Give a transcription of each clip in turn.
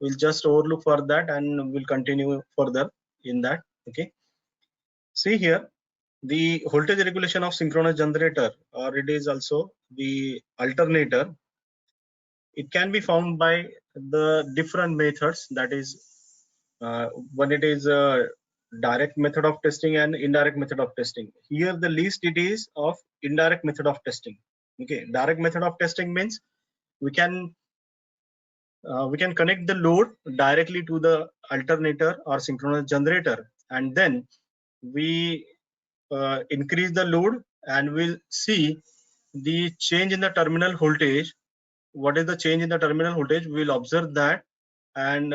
we'll just overlook for that and we'll continue further in that. Okay, see here, the voltage regulation of synchronous generator, or it is also the alternator, it can be found by the different methods. That is, when it is a direct method of testing and indirect method of testing. Here the least it is of indirect method of testing. Okay, direct method of testing means we can connect the load directly to the alternator or synchronous generator, and then we increase the load and we'll see the change in the terminal voltage. What is the change in the terminal voltage? We'll observe that, and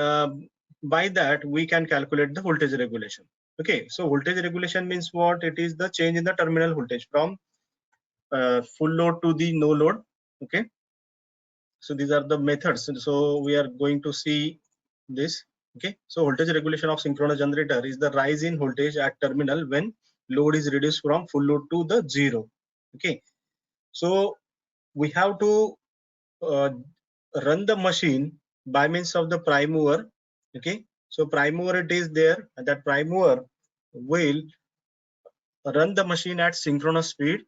by that we can calculate the voltage regulation. Okay, so voltage regulation means what? It is the change in the terminal voltage from full load to the no load. Okay, so these are the methods. So we are going to see this. Okay, so voltage regulation of synchronous generator is the rise in voltage at terminal when load is reduced from full load to the zero. Okay, so we have to run the machine by means of the prime mover. Okay, so prime mover it is there, and that prime mover will run the machine at synchronous speed,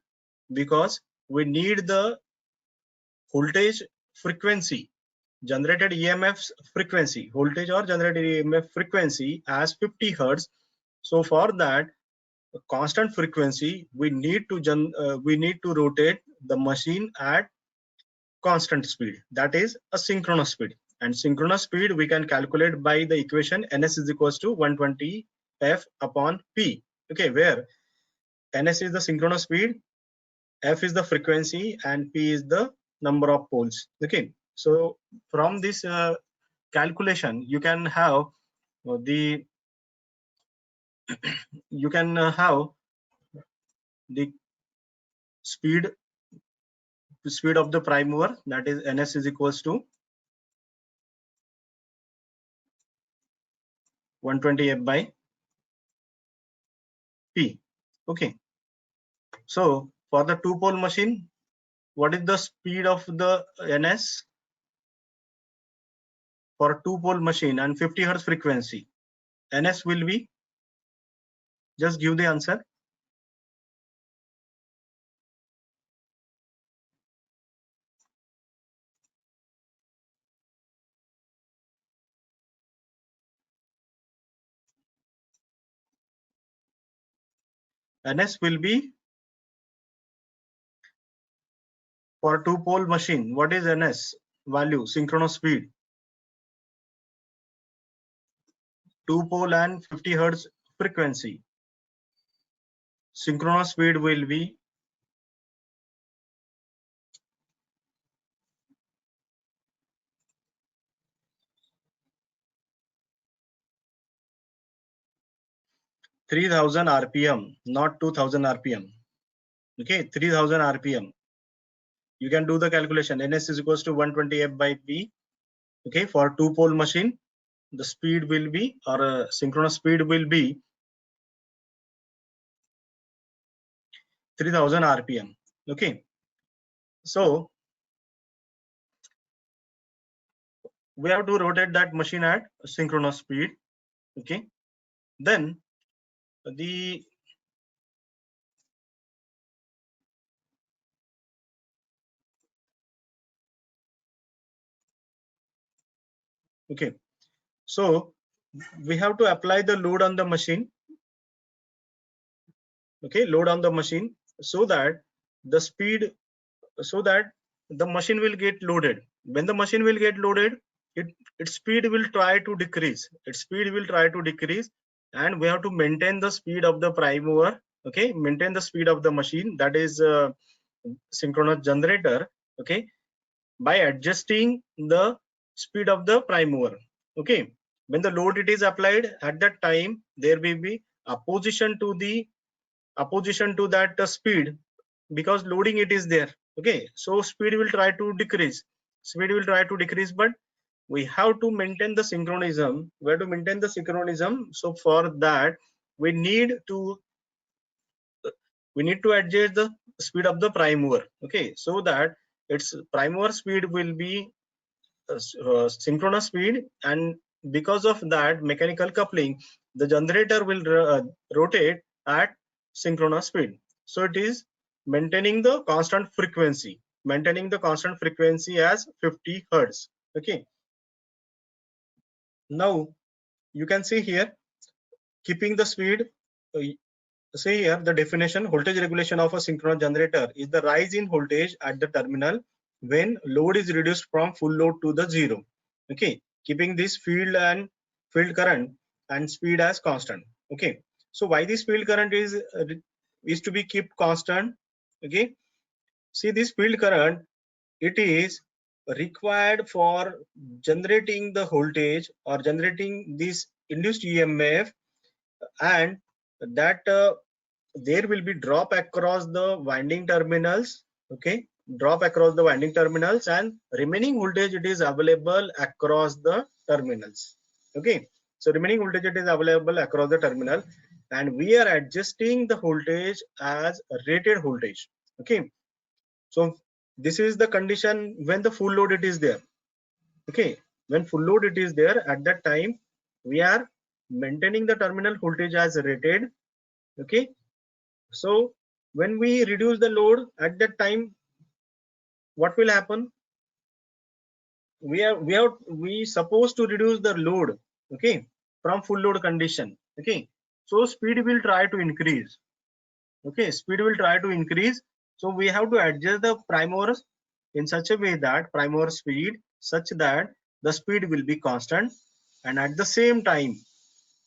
because we need the voltage frequency, generated EMF's frequency, voltage or generated EMF frequency as 50 hertz. So for that constant frequency, we need to rotate the machine at constant speed, that is a synchronous speed. And synchronous speed we can calculate by the equation ns is equals to 120 f upon p. Okay, where ns is the synchronous speed, f is the frequency, and p is the number of poles. Okay, so from this calculation you can have the speed of the prime mover, that is ns is equals to 120 f by p. Okay, so for the two pole machine, what is the speed of the ns for a two pole machine and 50 hertz frequency? Ns will be, just give the answer. Ns will be, for a two pole machine, what is ns value? Synchronous speed, two pole and 50 hertz frequency, synchronous speed will be 3000 rpm, not 2000 rpm. Okay, 3000 rpm. You can do the calculation. Ns is equals to 120 f by p. Okay, for two pole machine, the speed will be, or synchronous speed will be 3000 rpm. Okay, so we have to rotate that machine at synchronous speed. Okay, then the okay, so we have to apply the load on the machine. Okay, load on the machine, so that the speed, so that the machine will get loaded. When the machine will get loaded, its speed will try to decrease. Its speed will try to decrease, and we have to maintain the speed of the prime mover. Okay, maintain the speed of the machine, that is synchronous generator. Okay, by adjusting the speed of the prime mover. Okay, when the load it is applied, at that time there will be opposition to that speed, because loading it is there. Okay, so speed will try to decrease, but we have to maintain the synchronism. So for that we need to adjust the speed of the prime mover. Okay, so that its prime mover speed will be synchronous speed, and because of that mechanical coupling, the generator will rotate at synchronous speed. So it is maintaining the constant frequency, as 50 hertz. Okay, now you can see here, keeping the speed. See here the definition: voltage regulation of a synchronous generator is the rise in voltage at the terminal when load is reduced from full load to the zero. Okay, keeping this field current and speed as constant. Okay, so why this field current is to be kept constant? Okay, see this field current, it is required for generating the voltage or generating this induced EMF, and that there will be drop across the winding terminals. Okay, drop across the winding terminals, and remaining voltage it is available across the terminals. Okay, so remaining voltage it is available across the terminal, and we are adjusting the voltage as rated voltage. Okay, so this is the condition when the full load it is there. Okay, when full load it is there, at that time we are maintaining the terminal voltage as rated. Okay, so when we reduce the load at that time, what will happen? We supposed to reduce the load, okay, from full load condition. Okay, so speed will try to increase. Okay, speed will try to increase. So we have to adjust the primers in such a way that primer speed such that the speed will be constant, and at the same time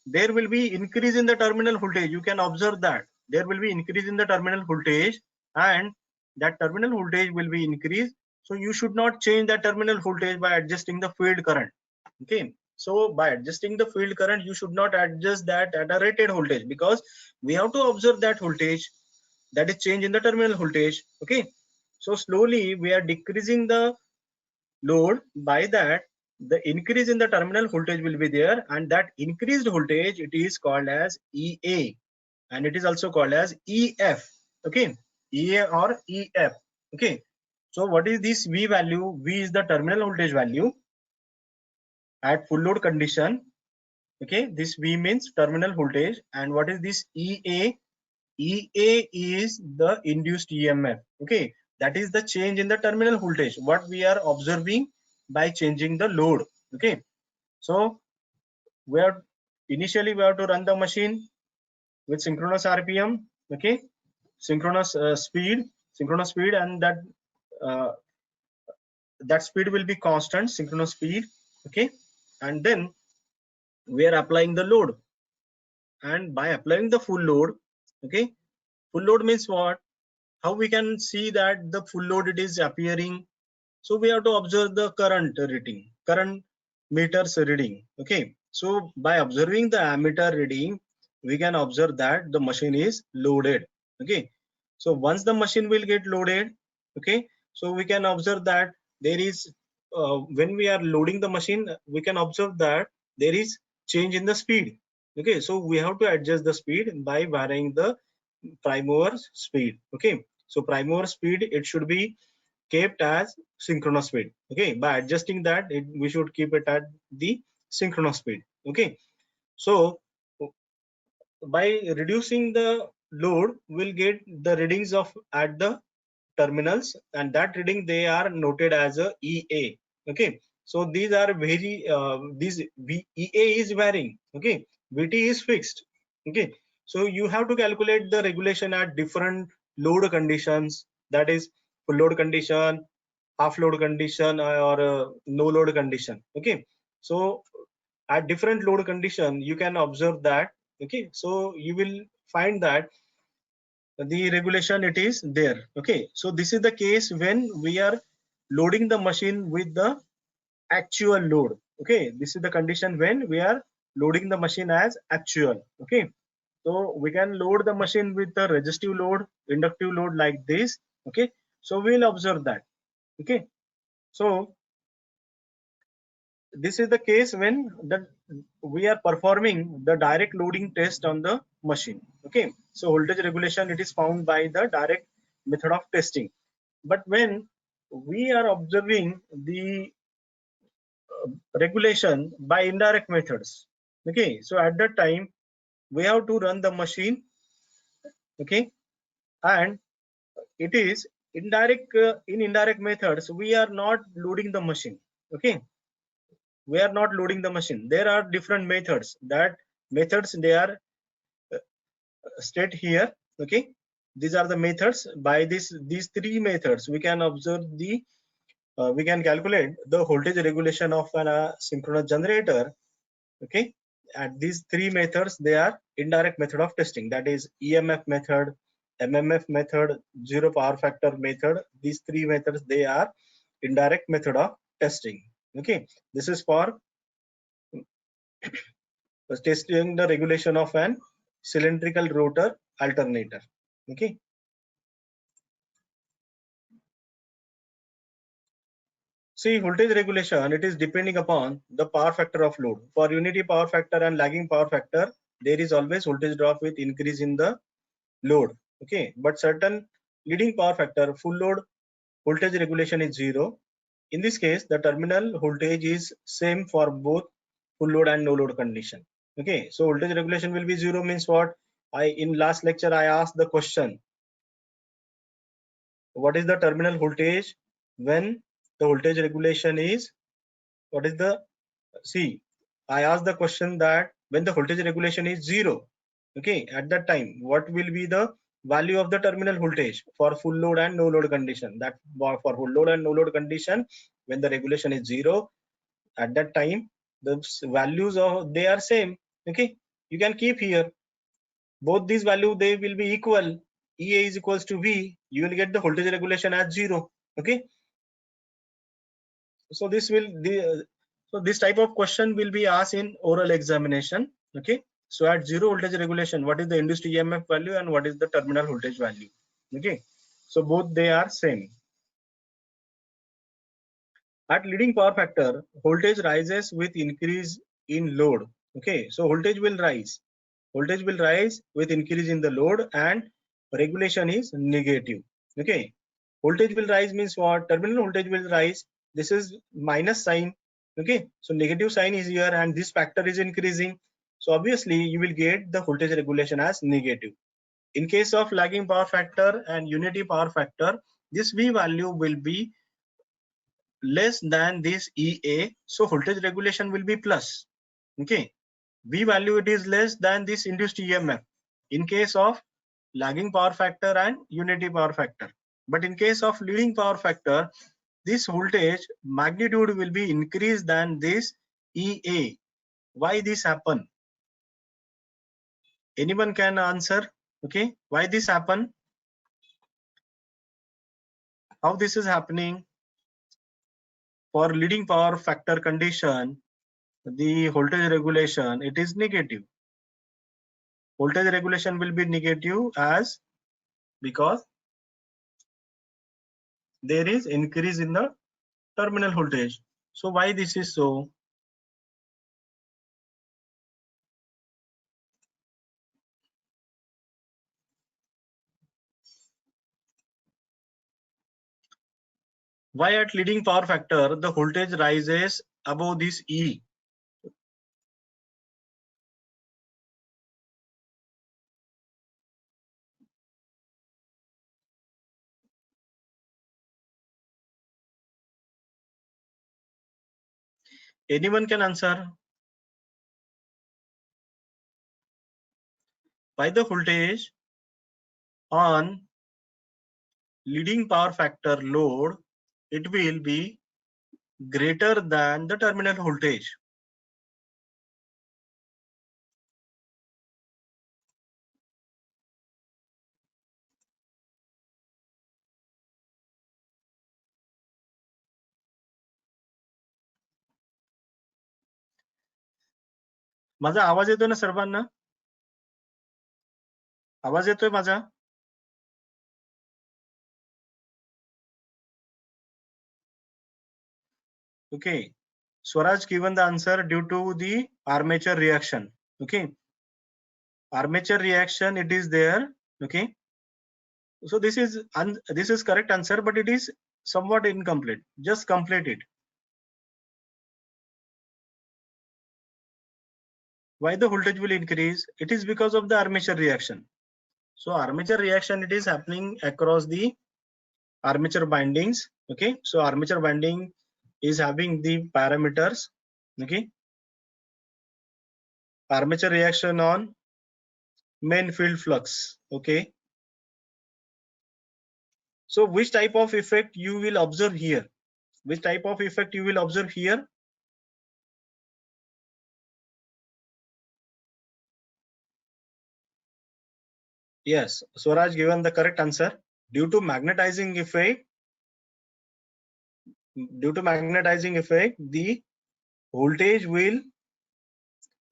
there will be increase in the terminal voltage. You can observe that there will be increase in the terminal voltage, and that terminal voltage will be increased. So you should not change that terminal voltage by adjusting the field current. Okay, so by adjusting the field current, you should not adjust that at a rated voltage, because we have to observe that voltage, that is change in the terminal voltage. Okay, so slowly we are decreasing the load, by that the increase in the terminal voltage will be there, and that increased voltage it is called as EA, and it is also called as EF. Okay, EA or EF. Okay, so what is this V value? V is the terminal voltage value at full load condition. Okay, this V means terminal voltage, and what is this EA? EA is the induced EMF. Okay, that is the change in the terminal voltage, what we are observing by changing the load. Okay, so initially we have to run the machine with synchronous RPM. Okay, synchronous speed, and uh, that speed will be constant, synchronous speed. Okay, and then we are applying the load, and by applying the full load, okay, full load means what? How we can see that the full load it is appearing? So we have to observe the current reading, current meters reading. Okay, so by observing the ammeter reading, we can observe that the machine is loaded. Okay, so once the machine will get loaded, okay, so we can observe that there is when we are loading the machine, we can observe that there is change in the speed. Okay, so we have to adjust the speed by varying the prime mover speed. Okay, so prime mover speed it should be kept as synchronous speed. Okay, by adjusting that we should keep it at the synchronous speed. Okay, so by reducing the load, we'll get the readings of at the terminals, and that reading they are noted as a EA. Okay, so these are very EA is varying. Okay, VT is fixed. Okay, so you have to calculate the regulation at different load conditions, that is full load condition, half load condition, or no load condition. Okay, so at different load condition you can observe that. Okay, so you will find that the regulation it is there. Okay, so this is the case when we are loading the machine with the actual load. Okay, this is the condition when we are loading the machine as actual. Okay, so we can load the machine with the resistive load, inductive load like this. Okay, so we'll observe that. Okay, so this is the case when we are performing the direct loading test on the machine. Okay, so voltage regulation it is found by the direct method of testing. But when we are observing the regulation by indirect methods. Okay, so at that time we have to run the machine. Okay, and it is indirect. In indirect methods, we are not loading the machine. Okay, we are not loading the machine. There are different methods. That methods they are state here. Okay, these are the methods. By these three methods we can observe the we can calculate the voltage regulation of an synchronous generator. Okay, and these three methods they are indirect method of testing, that is EMF method, MMF method, zero power factor method. These three methods they are indirect method of testing. Okay, this is for testing the regulation of an cylindrical rotor alternator. Okay, see, voltage regulation, it is depending upon the power factor of load. For unity power factor and lagging power factor, there is always voltage drop with increase in the load. Okay, but certain leading power factor, full load voltage regulation is 0. In this case, the terminal voltage is same for both full load and no load condition. Okay, so voltage regulation will be 0 means what? In last lecture I asked the question, what is the terminal voltage when the voltage regulation is, what is the, see, I asked the question that when the voltage regulation is 0, okay, at that time what will be the value of the terminal voltage for full load and no load condition? That for full load and no load condition, when the regulation is 0, at that time the values of they are same. Okay, you can keep here both these values, they will be equal. EA is equals to V, you will get the voltage regulation as 0. Okay, so this will so this type of question will be asked in oral examination. Okay, so at 0 voltage regulation, what is the induced EMF value and what is the terminal voltage value? Okay, so both they are same. At leading power factor, voltage rises with increase in load. Okay, so voltage will rise with increase in the load and regulation is negative. Okay, voltage will rise means what? Terminal voltage will rise. This is minus sign. Okay, so negative sign is here and this factor is increasing. So obviously you will get the voltage regulation as negative. In case of lagging power factor and unity power factor, this V value will be less than this EA. So voltage regulation will be plus. Okay, V value it is less than this induced EMF in case of lagging power factor and unity power factor. But in case of leading power factor, this voltage magnitude will be increased than this EA. Why this happen? Anyone can answer? Okay, why this happen? How this is happening? For leading power factor condition, the voltage regulation it is negative. Voltage regulation will be negative as because there is increase in the terminal voltage. So why this is so? Why at leading power factor the voltage rises above this E? Anyone can answer? Why the voltage on leading power factor load it will be greater than the terminal voltage? माझा आवाज येतोय ना सर्वांना? आवाज येतोय माझा? Okay, Swaraj given the answer due to the armature reaction. Okay, armature reaction it is there. Okay, so this is correct answer, but it is somewhat incomplete. Just complete it. Why the voltage will increase? It is because of the armature reaction. So armature reaction, it is happening across the armature bindings. Okay, so armature binding is having the parameters. Okay, armature reaction on main field flux. Okay, so which type of effect you will observe here? Which type of effect you will observe here? Yes, Swaraj given the correct answer. Due to magnetizing effect, the voltage will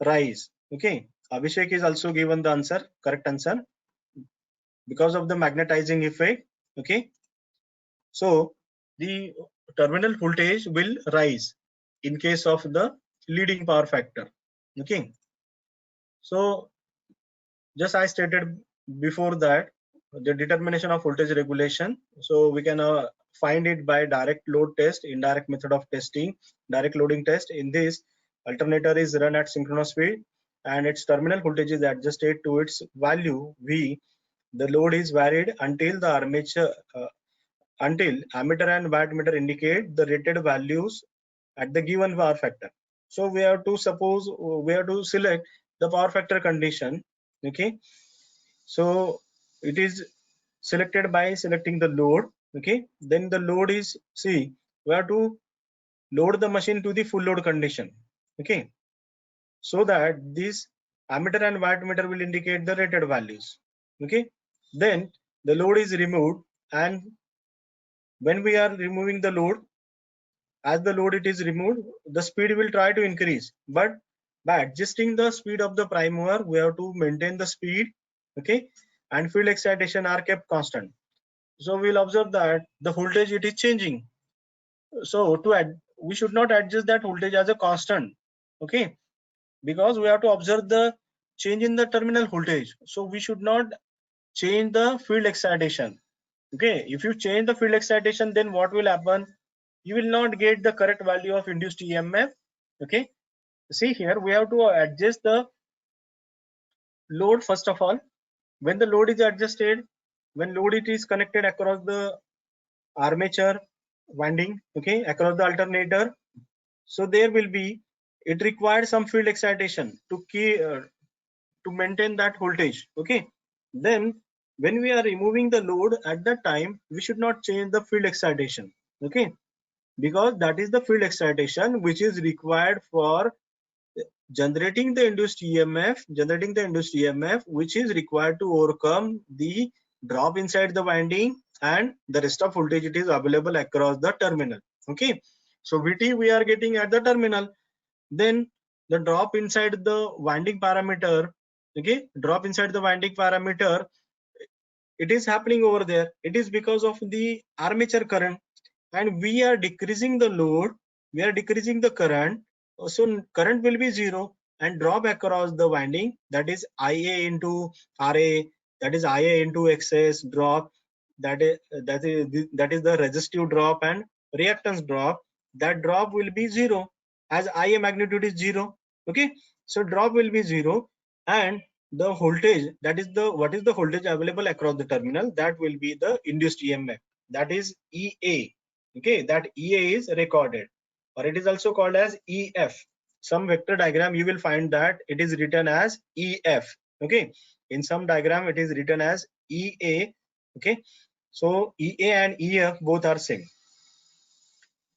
rise. Okay, Abhishek is also given the answer, correct answer, because of the magnetizing effect. Okay, so the terminal voltage will rise in case of the leading power factor. Okay, so just I stated before that the determination of voltage regulation. So we can find it by direct load test, indirect method of testing, direct loading test. In this, alternator is run at synchronous speed and its terminal voltage is adjusted to its value V. The load is varied until the armature until ammeter and wattmeter indicate the rated values at the given power factor. So we have to suppose we have to select the power factor condition. Okay, so it is selected by selecting the load. Okay, then the load is, see, we have to load the machine to the full load condition. Okay, so that this ammeter and wattmeter will indicate the rated values. Okay, then the load is removed, and when we are removing the load, as the load it is removed, the speed will try to increase, but by adjusting the speed of the prime mover, we have to maintain the speed. Okay, and field excitation are kept constant. So we'll observe that the voltage it is changing. So to add, we should not adjust that voltage as a constant. Okay, because we have to observe the change in the terminal voltage. So we should not change the field excitation. Okay, if you change the field excitation, then what will happen? You will not get the correct value of induced EMF. Okay, see here we have to adjust the load first of all. When the load is adjusted, when load it is connected across the armature winding, okay, across the alternator, so there will be, it requires some field excitation to maintain that voltage. Okay, then when we are removing the load at that time, we should not change the field excitation. Okay, because that is the field excitation which is required for generating the induced EMF, which is required to overcome the drop inside the winding and the rest of voltage it is available across the terminal. Okay, so VT we are getting at the terminal, then the drop inside the winding parameter. Okay, drop inside the winding parameter, it is happening over there. It is because of the armature current, and we are decreasing the load, we are decreasing the current. So current will be zero and drop across the winding, that is IA into RA, that is IA into XS drop, that is the resistive drop and reactance drop. That drop will be zero as IA magnitude is zero. Okay, so drop will be zero, and the voltage, that is the, what is the voltage available across the terminal, that will be the induced EMF, that is EA. Okay, that EA is recorded, or it is also called as EF. Some vector diagram you will find that it is written as EF. Okay, in some diagram it is written as EA. Okay, so EA and EF both are same.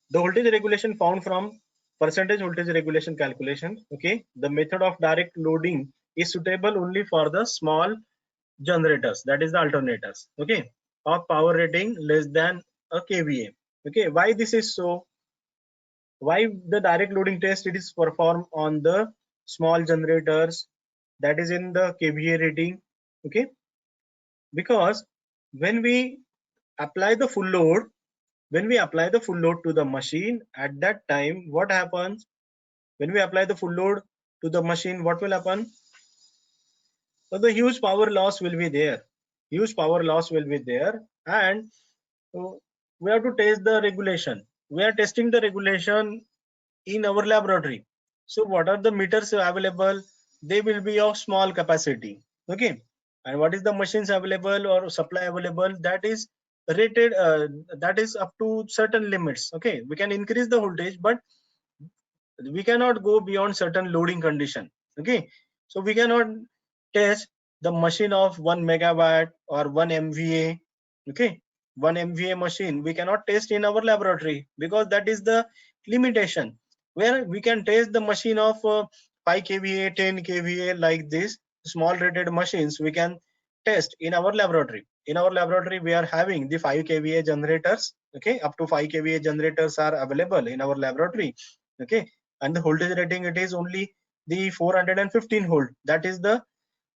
The voltage regulation found from percentage voltage regulation calculation. Okay, the method of direct loading is suitable only for the small generators, that is the alternators. Okay, of power rating less than a kVA. Okay, why this is so? Why the direct loading test it is performed on the small generators, that is in the kVA rating? Okay, because when we apply the full load, to the machine, at that time what happens? When we apply the full load to the machine, what will happen? So the huge power loss will be there, and so we have to test the regulation. We are testing the regulation in our laboratory. So what are the meters available? they will be of small capacity. Okay, and what is the machines available or supply available, that is rated, that is up to certain limits. Okay, we can increase the voltage, but we cannot go beyond certain loading condition. Okay, so we cannot test the machine of 1 megawatt or 1 MVA. Okay, 1 MVA machine we cannot test in our laboratory, because that is the limitation. Where we can test the machine of 5 kVA, 10 kVA, like this small rated machines we can test in our laboratory. In our laboratory we are having the 5 kVA generators. Okay, up to 5 kVA generators are available in our laboratory. Okay, and the voltage rating, it is only the 415 volt. That is the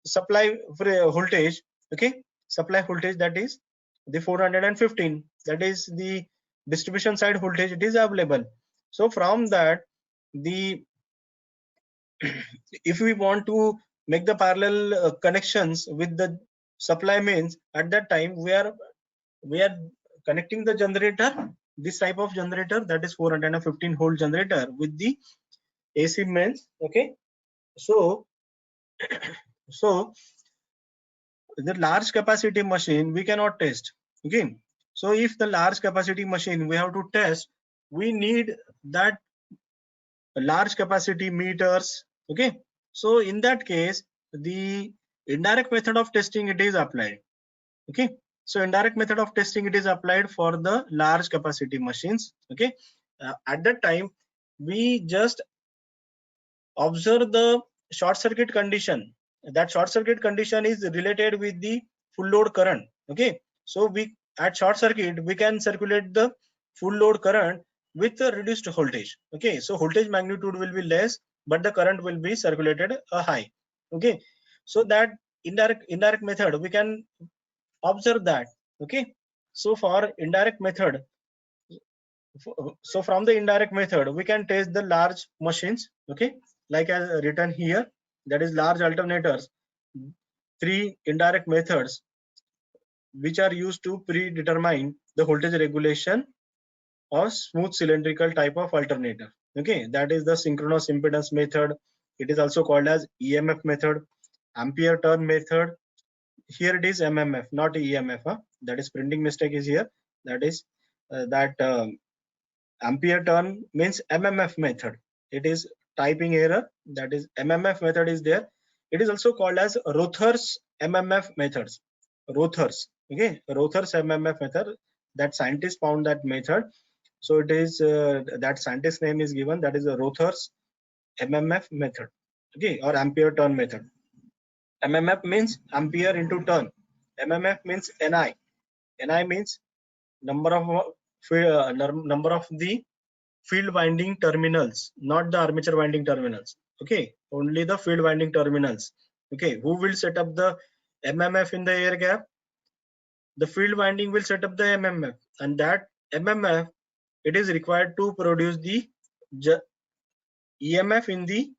supply voltage. Okay, supply voltage, that is the 415. That is the distribution side voltage, it is available. So from that, the if we want to make the parallel connections with the supply mains, at that time we are connecting the generator, this type of generator, that is 415 volt generator, with the AC mains. Okay, so so the large capacity machine we cannot test. Okay, so if the large capacity machine we have to test, we need that large capacity meters. Okay, so in that case, the indirect method of testing, it is applied. Okay, so indirect method of testing, it is applied for the large capacity machines. Okay, at that time we just observe the short circuit condition. That short circuit condition is related with the full load current. Okay, so we at short circuit we can circulate the full load current with a reduced voltage. Okay, so voltage magnitude will be less, but the current will be circulated a high. Okay, so that indirect method we can observe that. Okay, so for indirect method, so from the indirect method we can test the large machines. Okay, like as written here, that is large alternators. Three indirect methods which are used to predetermine the voltage regulation of smooth cylindrical type of alternator. Okay, that is the synchronous impedance method. It is also called as EMF method, ampere turn method. Here it is MMF, not EMF. That is printing mistake is here. That is that ampere turn means MMF method. It is typing error. That is MMF method is there. It is also called as Rother's MMF methods. Rother's. Okay, Rother's MMF method. That scientist found that method. So it is that scientist name is given. That is a Rother's MMF method. Okay, or ampere turn method. MMF means ampere into turn. MMF means NI. NI means number of number of the field winding terminals, not the armature winding terminals. Okay, only the field winding terminals. Okay, who will set up the MMF in the air gap? The field winding will set up the MMF, and that MMF, it is required to produce the EMF in the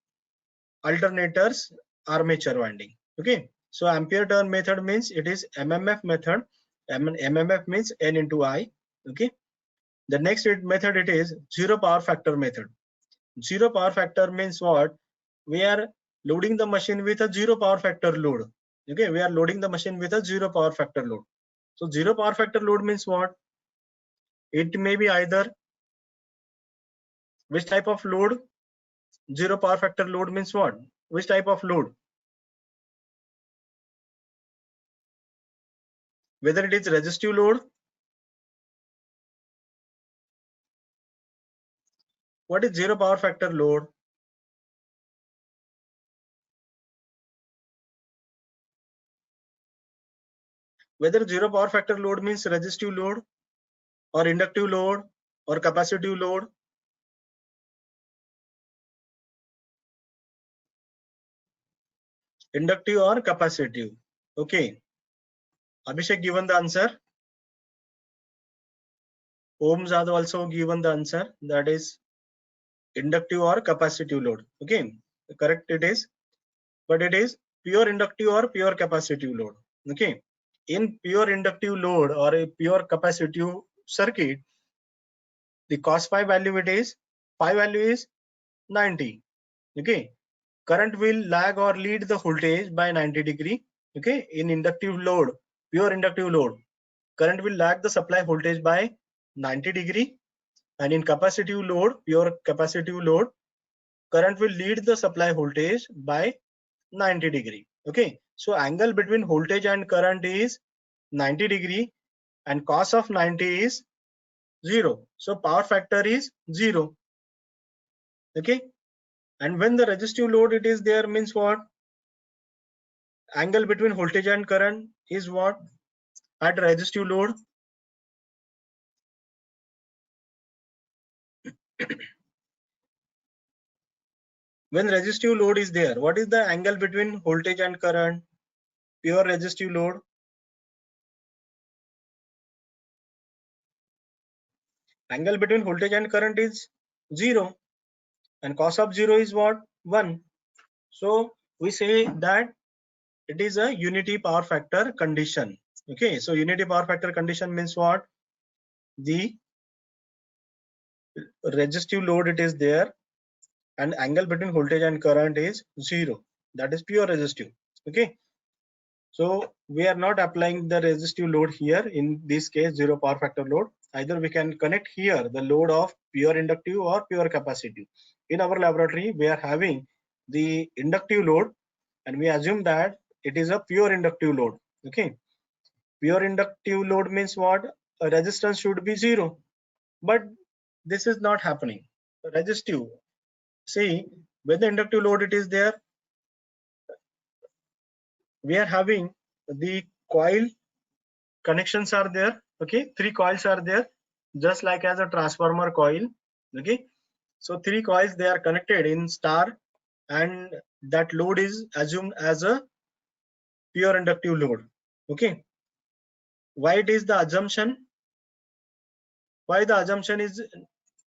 alternator's armature winding. Okay, so ampere turn method means it is MMF method. MMF means N into I. Okay, the next method, it is zero power factor method. Zero power factor means what? We are loading the machine with a zero power factor load. Okay, we are loading the machine with a zero power factor load. So zero power factor load means what? It may be either which type of load? Zero power factor load means what? Which type of load? Whether it is resistive load. What is zero power factor load? Whether zero power factor load means resistive load or inductive load or capacitive load. Inductive or capacitive. Okay, Abhishek given the answer. Ohms are also given the answer, that is inductive or capacitive load. Okay, correct it is, but it is pure inductive or pure capacitive load. Okay, in pure inductive load or a pure capacitive circuit, the cos phi value, it is phi value is 90. Okay, current will lag or lead the voltage by 90 degree. Okay, in inductive load, pure inductive load, current will lag the supply voltage by 90 degree, and in capacitive load, pure capacitive load, current will lead the supply voltage by 90 degree. Okay, so angle between voltage and current is 90 degree, and cos of 90 is 0. So power factor is 0. Okay, and when the resistive load it is there, means what? Angle between voltage and current is what? At resistive load, when resistive load is there, what is the angle between voltage and current? Pure resistive load, angle between voltage and current is 0, and cos of 0 is what? 1. So we say that it is a unity power factor condition. Okay, so unity power factor condition means what? The resistive load it is there, and angle between voltage and current is 0. That is pure resistive. Okay, so we are not applying the resistive load here, in this case 0 power factor load. Either we can connect here the load of pure inductive or pure capacitive. In our laboratory we are having the inductive load, and we assume that it is a pure inductive load. Okay, pure inductive load means what? A resistance should be 0, but this is not happening. Resistive, see, when the inductive load it is there, we are having the coil connections are there. Okay, 3 coils are there, just like as a transformer coil. Okay, so 3 coils, they are connected in star, and that load is assumed as a pure inductive load. Okay, why it is the assumption? Why the assumption is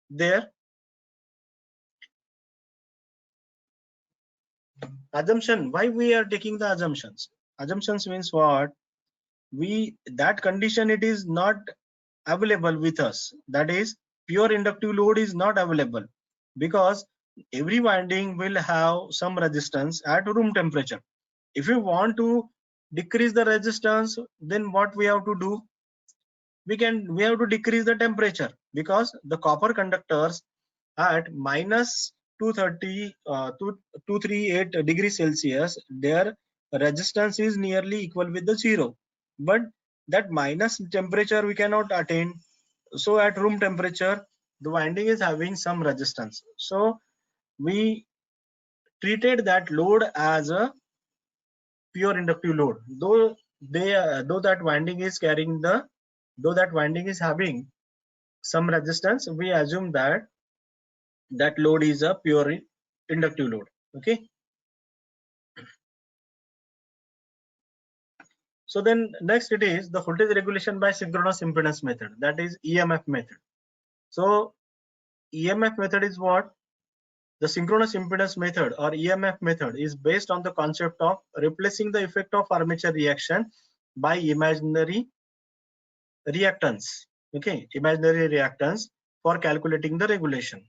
there? Assumption, why we are taking the assumptions? Assumptions means what? We, that condition it is not available with us, that is pure inductive load is not available, because every winding will have some resistance at room temperature. If you want to decrease the resistance, then what we have to do? We have to decrease the temperature, because the copper conductors at minus 230 238 degrees Celsius, their resistance is nearly equal with the 0, but that minus temperature we cannot attain. So at room temperature the winding is having some resistance, so we treated that load as a pure inductive load, though though that winding is carrying the, though that winding is having some resistance, we assume that that load is a pure inductive load. Okay, so then next it is the voltage regulation by synchronous impedance method, that is EMF method. So EMF method is what? The synchronous impedance method or EMF method is based on the concept of replacing the effect of armature reaction by imaginary reactance. Okay, imaginary reactance for calculating the regulation.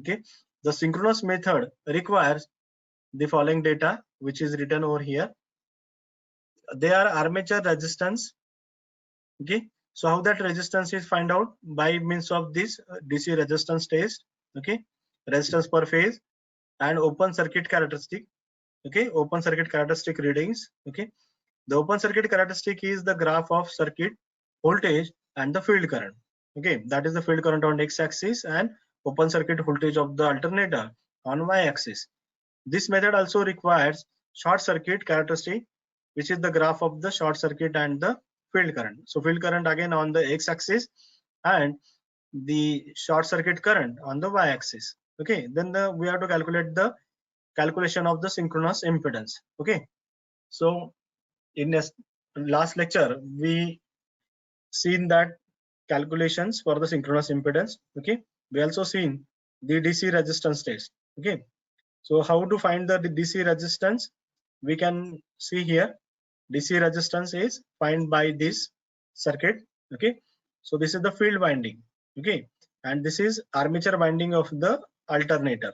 Okay, the synchronous method requires the following data, which is written over here. They are armature resistance. Okay, so how that resistance is find out? By means of this DC resistance test. Okay, resistance per phase and open circuit characteristic. Okay, open circuit characteristic readings. Okay, the open circuit characteristic is the graph of circuit voltage and the field current. Okay, that is the field current on x-axis and open circuit voltage of the alternator on y-axis. This method also requires short circuit characteristic, which is the graph of the short circuit and the field current. So field current again on the x-axis and the short circuit current on the y-axis. Okay, then we have to calculate the calculation of the synchronous impedance. Okay, so in this last lecture we seen that calculations for the synchronous impedance. Okay, we also seen the DC resistance test. Okay, so how to find the DC resistance? We can see here DC resistance is find by this circuit. Okay, so this is the field winding. Okay, and this is armature winding of the alternator.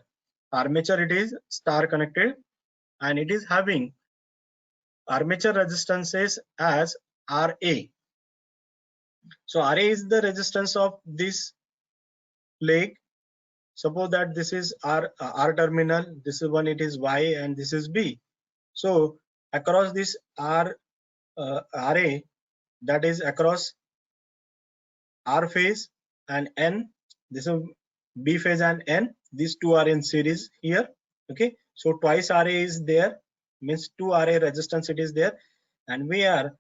armature it is star connected, and it is having armature resistances as Ra. So Ra is the resistance of this leg. Suppose that this is R terminal, this is one, it is Y, and this is B. So across this Ra, that is across R phase and N, this is B phase and N, these two are in series here. Okay, so twice Ra is there, means 2 Ra resistance it is there, and we are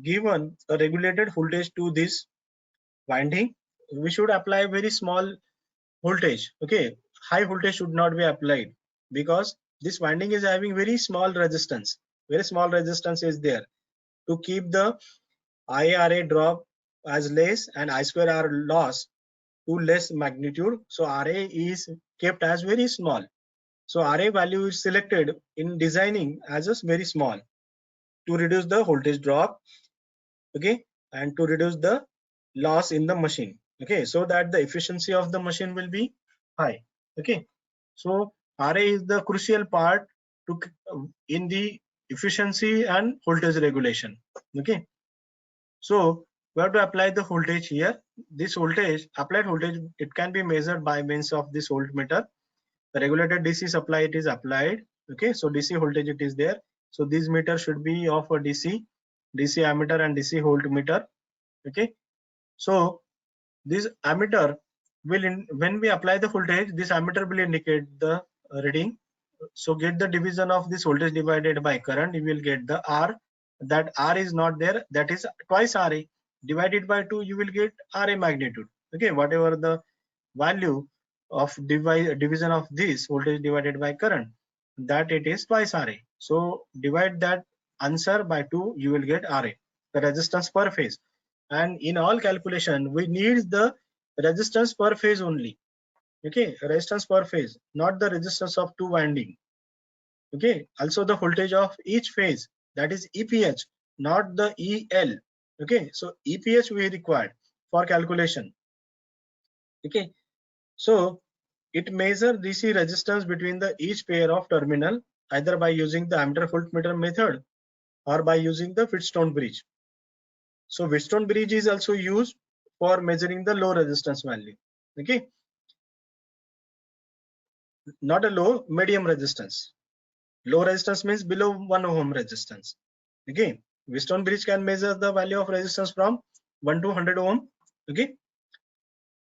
given a regulated voltage to this winding. We should apply very small voltage. Okay, high voltage should not be applied because this winding is having very small resistance. Very small resistance is there to keep the IRA drop as less and I square R loss to less magnitude. So RA is kept as very small. So RA value is selected in designing as a very small to reduce the voltage drop, okay, and to reduce the loss in the machine, okay, so that the efficiency of the machine will be high. Okay, so RA is the crucial part to in the efficiency and voltage regulation. Okay, so we have to apply the voltage here. This voltage, applied voltage, it can be measured by means of this voltmeter. The regulated DC supply it is applied. Okay, so DC voltage it is there. So this meter should be of a DC ammeter and DC voltmeter. Okay, so this ammeter will, when we apply the voltage, this ammeter will indicate the reading. So get the division of this voltage divided by current, you will get the R. That R is not there, that is twice Ra. Divided by 2, you will get Ra magnitude. Okay, whatever the value of division of this voltage divided by current, that it is twice Ra. So divide that answer by 2, you will get Ra, the resistance per phase. And in all calculation, we need the resistance per phase only. Okay, resistance per phase, not the resistance of two winding. Okay, also the voltage of each phase, that is EPH, not the EL. Okay, so EPH we required for calculation. Okay, so it measures DC resistance between the each pair of terminal either by using the ammeter voltmeter method or by using the Wheatstone bridge. So Wheatstone bridge is also used for measuring the low resistance value. Okay, not a low, medium resistance. Low resistance means below 1 ohm resistance. Okay, Wheatstone bridge can measure the value of resistance from 1 to 100 ohm. Okay,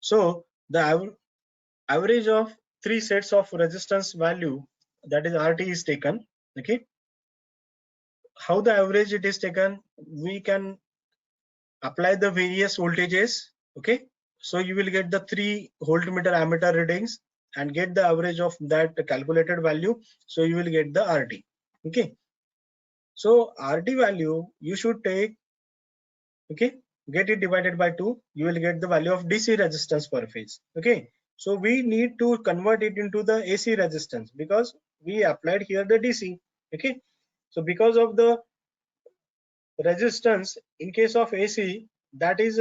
so the average of 3 sets of resistance value, that is RT, is taken. Okay, how the average it is taken, we can apply the various voltages. Okay, so you will get the 3 voltmeter ammeter readings and get the average of that calculated value, so you will get the RT. Okay, so RT value you should take, okay, get it divided by 2, you will get the value of DC resistance per phase. Okay, so we need to convert it into the AC resistance because we applied here the DC. Okay, so because of the resistance in case of AC, that is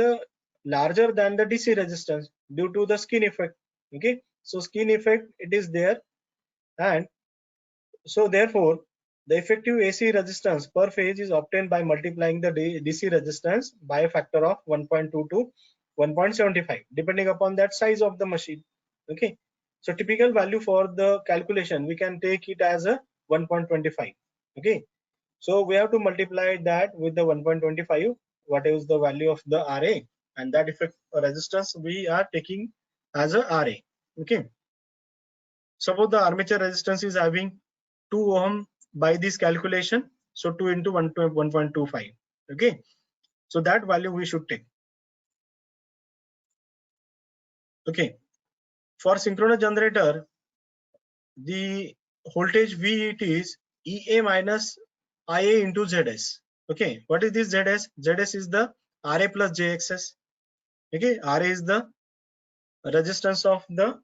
larger than the DC resistance due to the skin effect. Okay, so skin effect it is there, and so therefore the effective AC resistance per phase is obtained by multiplying the DC resistance by a factor of 1.2 to 1.75 depending upon that size of the machine. Okay, so typical value for the calculation we can take it as a 1.25. Okay, so we have to multiply that with the 1.25, what is the value of the RA, and that effect resistance we are taking as a RA. Okay, suppose the armature resistance is having 2 ohm by this calculation, so 2 into 1.25. Okay, so that value we should take. Okay, for synchronous generator, the voltage V it is EA minus IA into ZS. Okay, what is this ZS? ZS is the RA plus JXS. Okay, RA is the resistance of the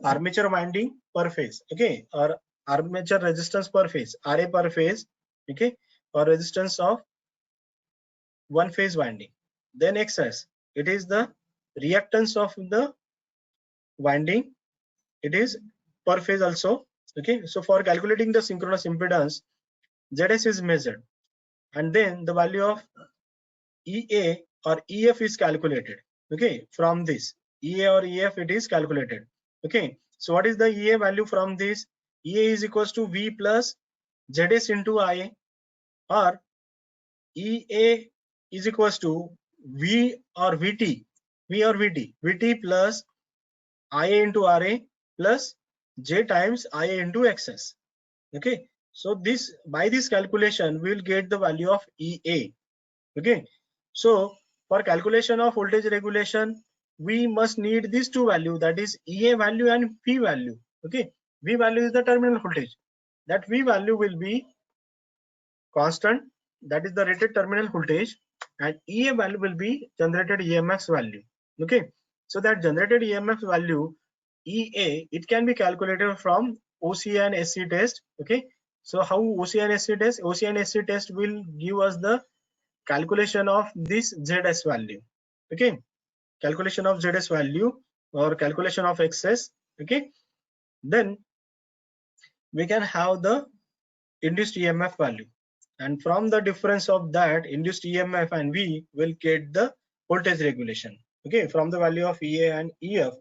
armature winding per phase. Okay, or armature resistance per phase, RA per phase. Okay, or resistance of one phase winding. Then XS, it is the reactance of the winding it is per phase also. Okay, so for calculating the synchronous impedance, ZS is measured, and then the value of EA or EF is calculated. Okay, from this EA or EF it is calculated. Okay, so what is the EA value from this? EA is equals to V plus ZS into IA, or EA is equals to V or VT, VT plus IA into RA plus J times IA into XS. Okay, so this, by this calculation we will get the value of EA. Okay, so for calculation of voltage regulation we must need these two values, that is EA value and V value. Okay, V value is the terminal voltage, that V value will be constant, that is the rated terminal voltage, and EA value will be generated EMF value. Okay, so that generated EMF value EA, it can be calculated from OC and SC test. Okay, so how OC and SC test? OC and SC test will give us the calculation of this ZS value. Okay, calculation of ZS value or calculation of XS. Okay, then we can have the induced EMF value, and from the difference of that induced EMF and V will get the voltage regulation. Okay, from the value of EA and EF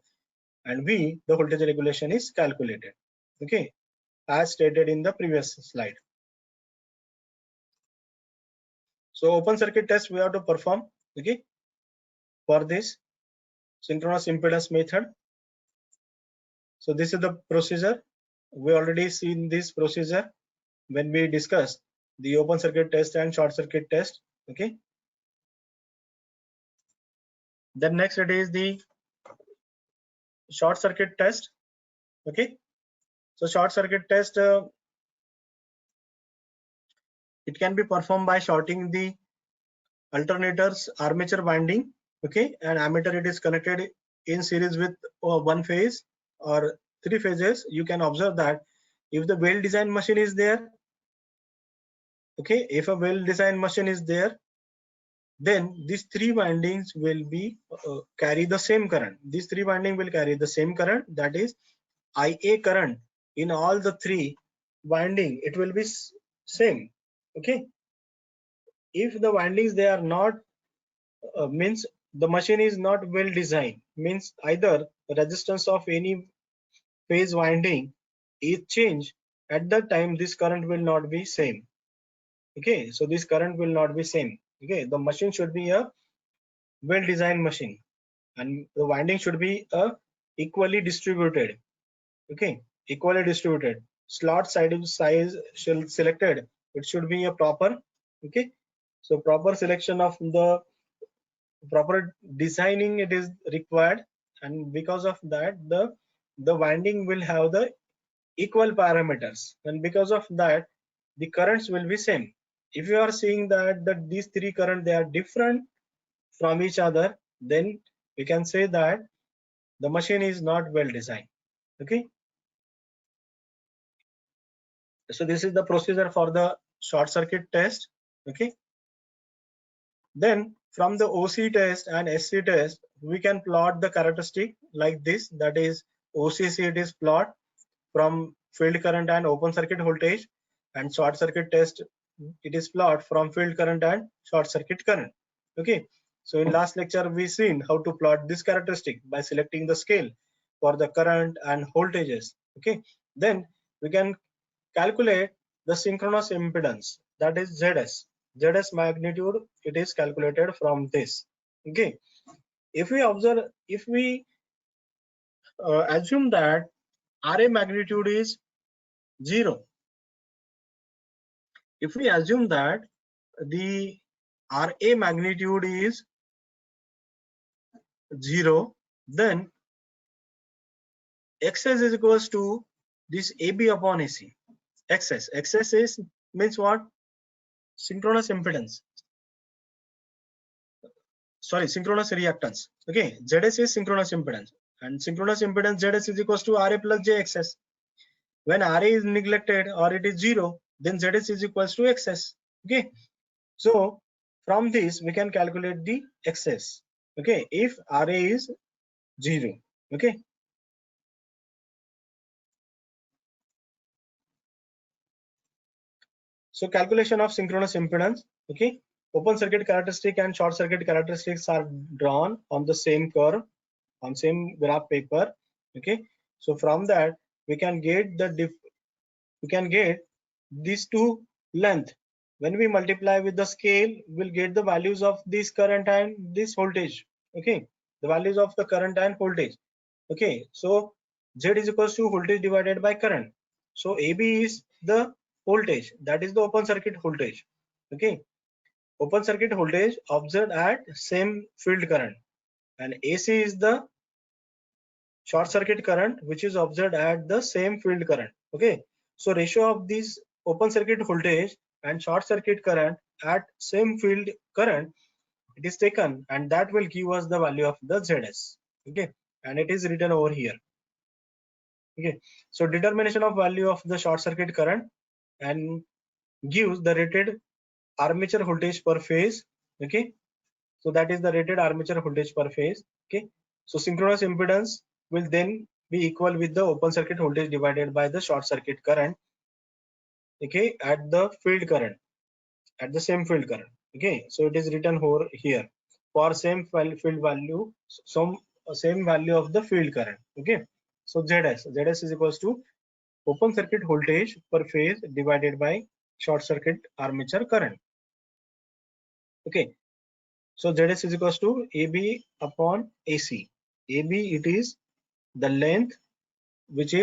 and V, the voltage regulation is calculated. Okay, as stated in the previous slide. So open circuit test we have to perform. Okay, for this synchronous impedance method. So this is the procedure. We already seen this procedure when we discussed the open circuit test and short circuit test. Okay, then next it is the short circuit test. Okay, so short circuit test, it can be performed by shorting the alternator's armature winding. Okay, and ammeter it is connected in series with one phase or three phases. You can observe that if the well designed machine is there, okay, if a well designed machine is there, then these three windings will be carry the same current. These three windings will carry the same current, that is IA current in all the three winding, it will be same. Okay, if the windings they are not means the machine is not well designed, means either resistance of any phase winding is changed, at that time this current will not be same. Okay, so this current will not be same. Okay, the machine should be a well designed machine, and the winding should be equally distributed. Okay, equally distributed. Slot size selected, it should be a proper. Okay, so proper selection of the proper designing it is required, and because of that the winding will have the equal parameters, and because of that the currents will be same. If you are seeing that these three current they are different from each other, then we can say that the machine is not well designed. Okay, so this is the procedure for the short circuit test. Okay, then from the OC test and SC test we can plot the characteristic like this, that is OCC it is plot from field current and open circuit voltage, and short circuit test it is plot from field current and short circuit current. Okay, so in last lecture we seen how to plot this characteristic by selecting the scale for the current and voltages. Okay, then we can calculate the synchronous impedance, that is ZS magnitude, it is calculated from this. Okay, if we observe, if we assume that RA magnitude is 0, if we assume that the RA magnitude is 0, then XS is equals to this AB upon AC. XS is means what? Synchronous impedance, sorry, synchronous reactance. Okay, ZS is synchronous impedance, and synchronous impedance ZS is equals to RA plus JXS. When RA is neglected or it is 0, then ZS is equals to XS. Okay, so from this we can calculate the XS. Okay, if RA is 0. Okay, So calculation of synchronous impedance. Okay, open circuit characteristic and short circuit characteristics are drawn on the same curve, on same graph paper. Okay, so from that we can get these two length. When we multiply with the scale, we'll get the values of this current and this voltage. Okay, the values of the current and voltage. Okay, so Z is equals to voltage divided by current. So AB is the voltage, that is the open circuit voltage. Okay, open circuit voltage observed at same field current, and AC is the short circuit current which is observed at the same field current. Okay, so ratio of these open circuit voltage and short circuit current at same field current, it is taken, and that will give us the value of the ZS. Okay, and it is written over here. Okay, so determination of value of the short circuit current and gives the rated armature voltage per phase. Okay, so that is the rated armature voltage per phase. Okay, so synchronous impedance will then be equal with the open circuit voltage divided by the short circuit current. Okay, at the field current, at the same field current. Okay, so it is written over here for same field value, some same value of the field current. Okay, so ZS is equals to open circuit voltage per phase divided by short circuit armature current. Okay, so ZS is equals to AB upon AC. AB, it is the length which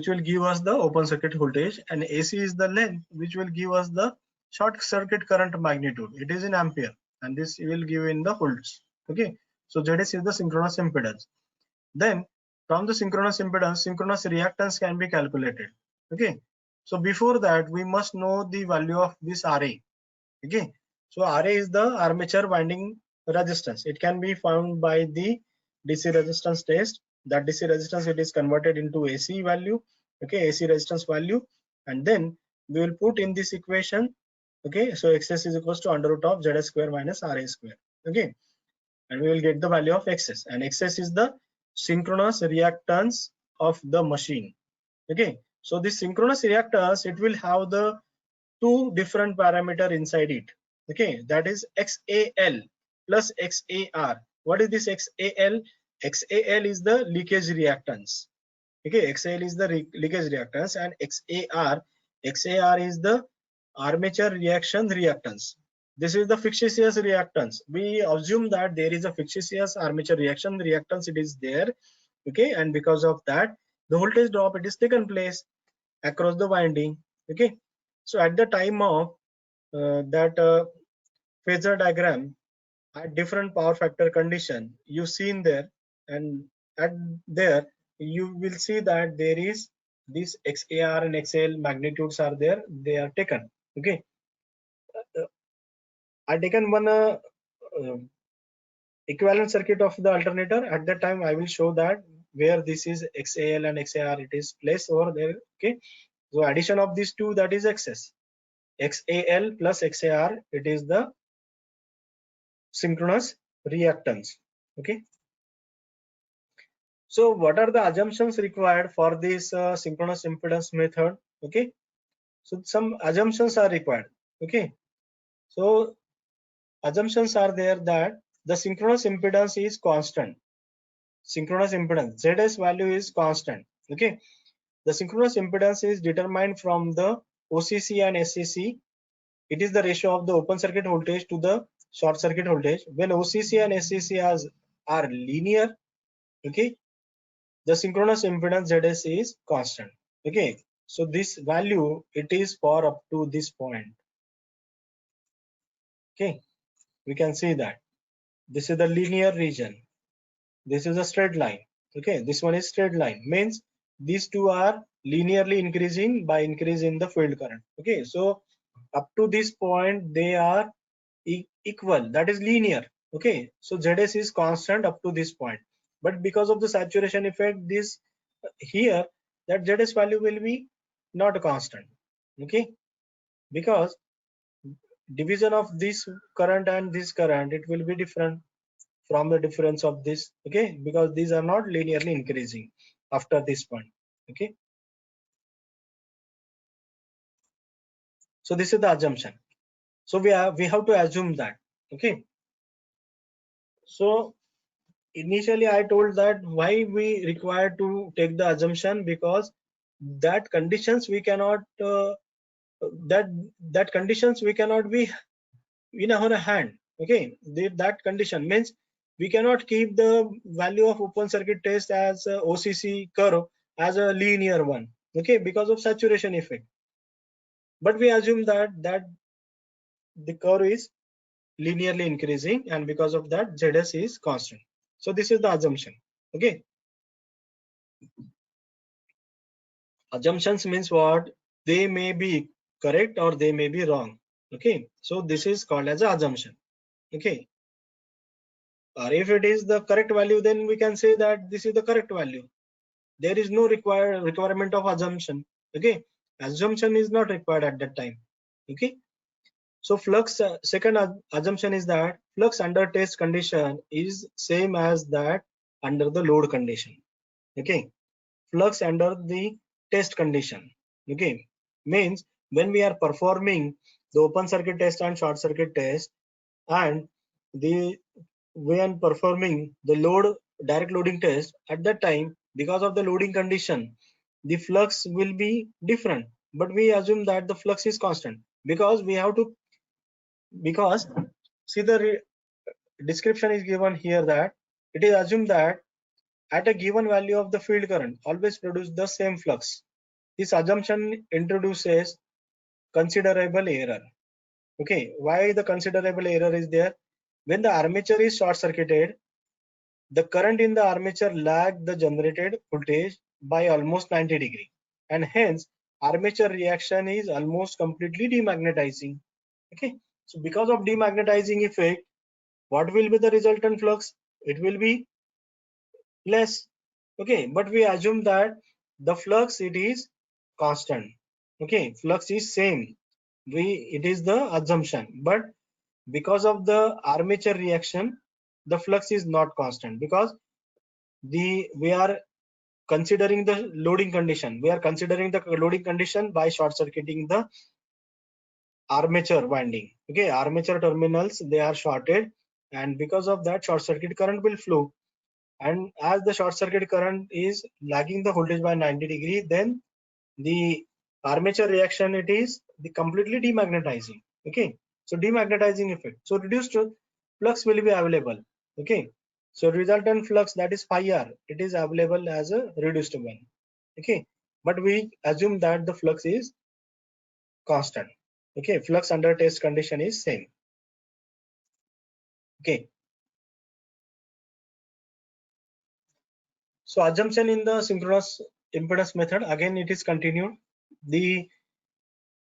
will give us the open circuit voltage, and AC is the length which will give us the short circuit current magnitude. It is in ampere, and this will give in the volts. Okay, so ZS is the synchronous impedance. Then from the synchronous impedance, synchronous reactance can be calculated. Okay, so before that we must know the value of this RA. Okay, so RA is the armature winding resistance. It can be found by the DC resistance test. That DC resistance, it is converted into AC value. Okay, AC resistance value, and then we will put in this equation. Okay, so XS is equals to under root of ZS square minus RA square. Okay, and we will get the value of XS, and XS is the synchronous reactance of the machine. Okay, so this synchronous reactance, it will have the two different parameter inside it. Okay, that is XAL plus XAR. What is this XAL? XAL is the leakage reactance. Okay, XAL is the leakage reactance, and XAR is the armature reaction reactance. This is the fictitious reactance. We assume that there is a fictitious armature reaction reactance, it is there. Okay, and because of that, the voltage drop, it is taken place across the winding. Okay, so at the time of that phasor diagram, at different power factor condition you seen there, and at there you will see that there is this XAR and XL magnitudes are there, they are taken. Okay, I taken one equivalent circuit of the alternator. At that time I will show that where this is XAL and XAR, it is placed over there. Okay, so addition of these two, that is XS. XAL plus XAR, it is the synchronous reactance. Okay, so what are the assumptions required for this synchronous impedance method? Okay, so some assumptions are required. Okay, so assumptions are there that the synchronous impedance is constant. Synchronous impedance, ZS value is constant. Okay, the synchronous impedance is determined from the OCC and SCC. It is the ratio of the open circuit voltage to the short circuit voltage. When OCC and SCC are linear, okay, the synchronous impedance ZS is constant. Okay, so this value, it is for up to this point. Okay, we can see that this is the linear region, this is a straight line. Okay, this one is straight line, means these two are linearly increasing by increase in the field current. Okay, so up to this point they are equal, that is linear. Okay, so ZS is constant up to this point, but because of the saturation effect, this here, that ZS value will be not constant. Okay, because division of this current and this current, it will be different from the difference of this. Okay, because these are not linearly increasing after this point. Okay, So this is the assumption. So we have to assume that. Okay. So initially I told that why we require to take the assumption, because that conditions we cannot that conditions we cannot be in our hand. Okay, that condition means we cannot keep the value of open circuit test as a OCC curve as a linear one. Okay, because of saturation effect. But we assume that the curve is linearly increasing, and because of that ZS is constant. So this is the assumption. Okay, assumptions means what? They may be correct or they may be wrong. Okay, so this is called as an assumption. Okay, or if it is the correct value, then we can say that this is the correct value. There is no requirement of assumption. Okay, assumption is not required at that time. Okay, so flux second assumption is that flux under test condition is same as that under the load condition. Okay, flux under the test condition. Okay, means when we are performing the open circuit test and short circuit test, and the when performing the load direct loading test, at that time, because of the loading condition, the flux will be different, but we assume that the flux is constant, because we have to, because see the description is given here that it is assumed that at a given value of the field current always produce the same flux. This assumption introduces considerable error. Okay, why the considerable error is there? When the armature is short circuited, the current in the armature lag the generated voltage by almost 90°, and hence armature reaction is almost completely demagnetizing. Okay, so because of demagnetizing effect, what will be the resultant flux? It will be less. Okay, but we assume that the flux it is constant. Okay, flux is same. It is the assumption, but because of the armature reaction, the flux is not constant, because we are considering the loading condition. We are considering the loading condition by short circuiting the armature winding. Okay, armature terminals they are shorted, and because of that short circuit current will flow. And as the short circuit current is lagging the voltage by 90°, then the armature reaction it is the completely demagnetizing. Okay, so demagnetizing effect. So reduced flux will be available. Okay, so resultant flux, that is phi r, it is available as a reduced one. Okay, but we assume that the flux is constant. Okay, flux under test condition is same. Okay, so assumption in the synchronous impedance method, again it is continued. The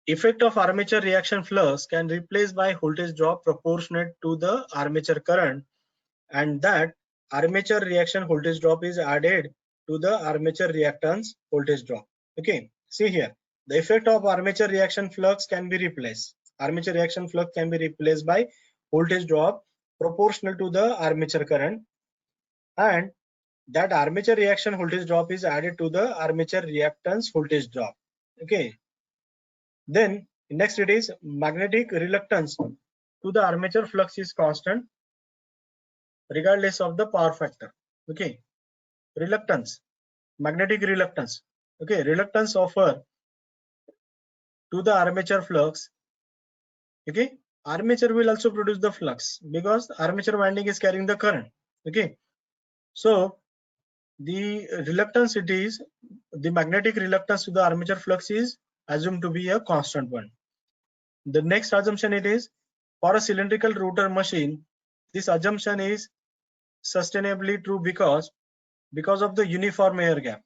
effect of armature reaction flux can replace by voltage drop proportionate to the armature current, and that armature reaction voltage drop is added to the armature reactance voltage drop. Okay, see here, the effect of armature reaction flux can be replaced. Armature reaction flux can be replaced by voltage drop proportional to the armature current, and that armature reaction voltage drop is added to the armature reactance voltage drop. Okay, then next it is magnetic reluctance to the armature flux is constant regardless of the power factor. Okay, reluctance, magnetic reluctance. Okay, reluctance offer to the armature flux. Okay, armature will also produce the flux because armature winding is carrying the current. Okay, so the reluctance it is, the magnetic reluctance to the armature flux is assumed to be a constant one. The next assumption it is, for a cylindrical rotor machine, this assumption is sustainably true because of the uniform air gap.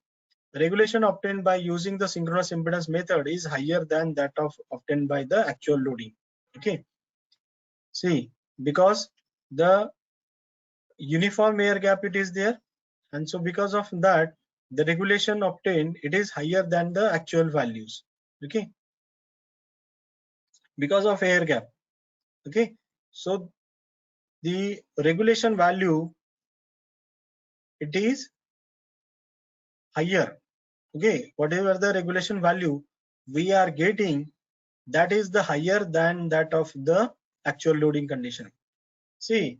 Regulation obtained by using the synchronous impedance method is higher than that of obtained by the actual loading. Okay, see, because the uniform air gap it is there, and so because of that the regulation obtained it is higher than the actual values. Okay, because of air gap. Okay, so the regulation value it is higher. Okay, whatever the regulation value we are getting, that is the higher than that of the actual loading condition. See,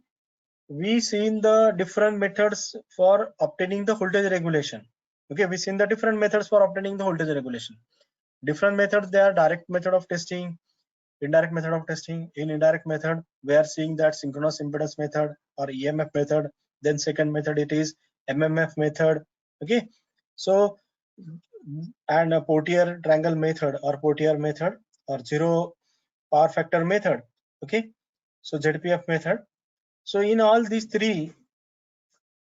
we seen the different methods for obtaining the voltage regulation. Okay, we seen the different methods for obtaining the voltage regulation. Different methods, they are direct method of testing, indirect method of testing. In indirect method, we are seeing that synchronous impedance method or EMF method. Then second method, it is MMF method. Okay, so and a Portier triangle method or Portier method or zero power factor method. Okay, so ZPF method. So in all these three,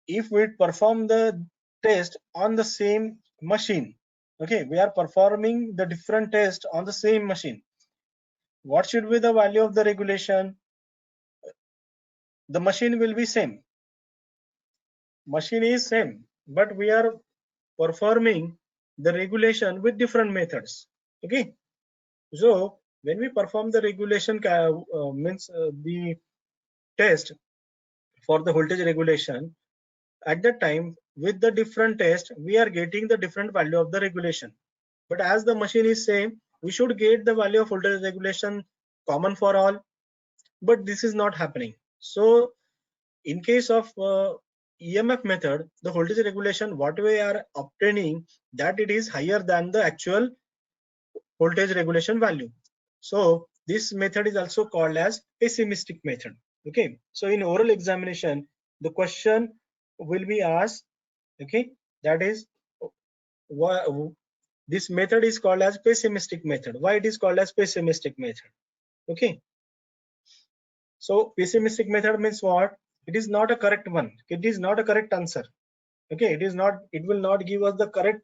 if we perform the test on the same machine, okay, we are performing the different test on the same machine, what should be the value of the regulation? The machine will be same, machine is same, but we are performing the regulation with different methods. Okay, so when we perform the regulation means the test for the voltage regulation, at that time with the different test we are getting the different value of the regulation, but as the machine is same, we should get the value of voltage regulation common for all, but this is not happening. So in case of EMF method, the voltage regulation what we are obtaining, that it is higher than the actual voltage regulation value. So this method is also called as pessimistic method. Okay, so in oral examination the question will be asked, okay, that is why this method is called as pessimistic method. Why it is called as pessimistic method? Okay, so pessimistic method means what? It is not a correct one, it is not a correct answer. Okay, it is not, it will not give us the correct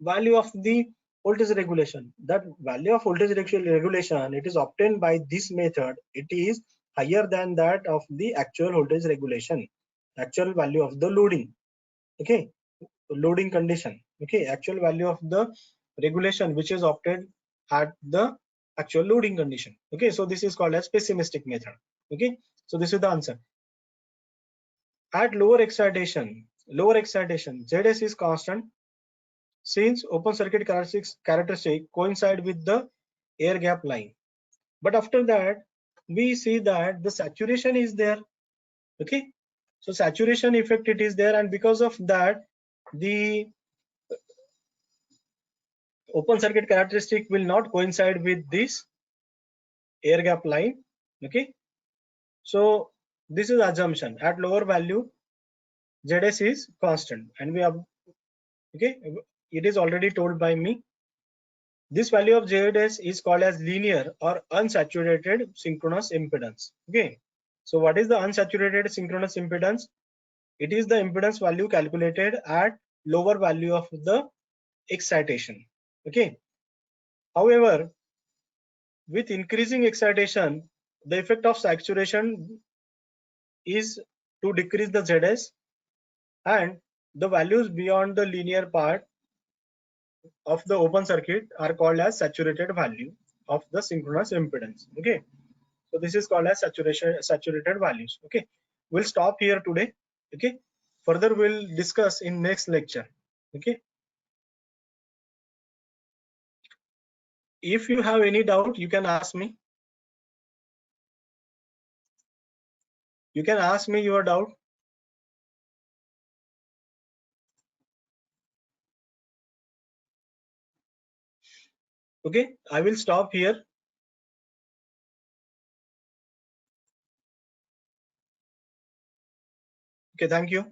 value of the voltage regulation. That value of voltage regulation, it is obtained by this method, it is higher than that of the actual voltage regulation, actual value of the loading. Okay, loading condition. Okay, actual value of the regulation which is obtained at the actual loading condition. Okay, so this is called as pessimistic method. Okay, so this is the answer. At lower excitation, ZS is constant since open circuit characteristic coincide with the air gap line. But after that, we see that the saturation is there. Okay, so saturation effect it is there, and because of that, the open circuit characteristic will not coincide with this air gap line. Okay, so this is assumption. At lower value, ZS is constant, and we have, okay, it is already told by me. This value of ZS is called as linear or unsaturated synchronous impedance. Okay, so what is the unsaturated synchronous impedance? It is the impedance value calculated at lower value of the excitation. Okay, however, with increasing excitation, the effect of saturation is to decrease the ZS, and the values beyond the linear part of the open circuit are called as saturated value of the synchronous impedance. Okay, so this is called as saturated values. Okay, we'll stop here today. Okay, further we'll discuss in next lecture. Okay, if you have any doubt, you can ask me. You can ask me your doubt. Okay, I will stop here. Okay, thank you.